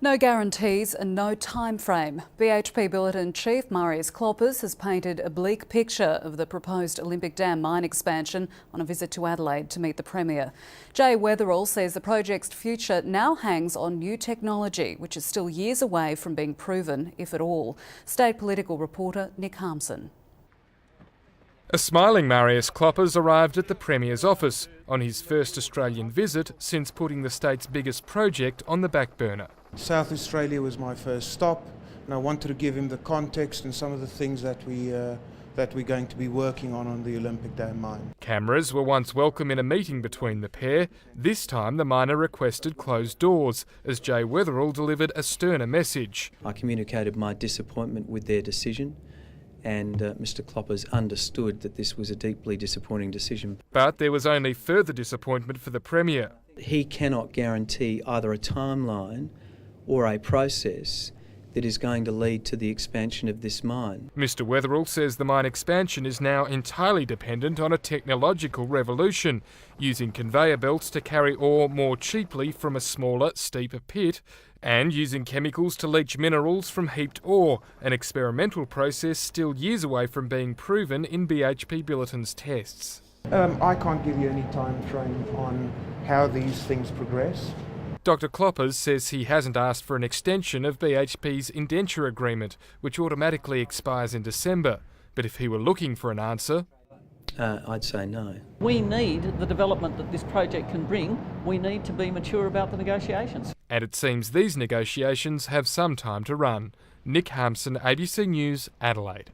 No guarantees and no time frame. BHP Billiton Chief Marius Kloppers has painted a bleak picture of the proposed Olympic Dam mine expansion on a visit to Adelaide to meet the Premier. Jay Weatherall says the project's future now hangs on new technology, which is still years away from being proven, if at all. State political reporter Nick Harmson. A smiling Marius Kloppers arrived at the Premier's office on his first Australian visit since putting the state's biggest project on the back burner. South Australia was my first stop, and I wanted to give him the context and some of the things that we're going to be working on the Olympic Dam mine. Cameras were once welcome in a meeting between the pair. This time the miner requested closed doors, as Jay Weatherall delivered a sterner message. I communicated my disappointment with their decision, and Mr Kloppers understood that this was a deeply disappointing decision. But there was only further disappointment for the Premier. He cannot guarantee either a timeline or a process that is going to lead to the expansion of this mine. Mr Weatherall says the mine expansion is now entirely dependent on a technological revolution, using conveyor belts to carry ore more cheaply from a smaller, steeper pit, and using chemicals to leach minerals from heaped ore, an experimental process still years away from being proven in BHP Billiton's tests. I can't give you any time frame on how these things progress. Dr Kloppers says he hasn't asked for an extension of BHP's indenture agreement, which automatically expires in December. But if he were looking for an answer, I'd say no. We need the development that this project can bring. We need to be mature about the negotiations. And it seems these negotiations have some time to run. Nick Harmson, ABC News, Adelaide.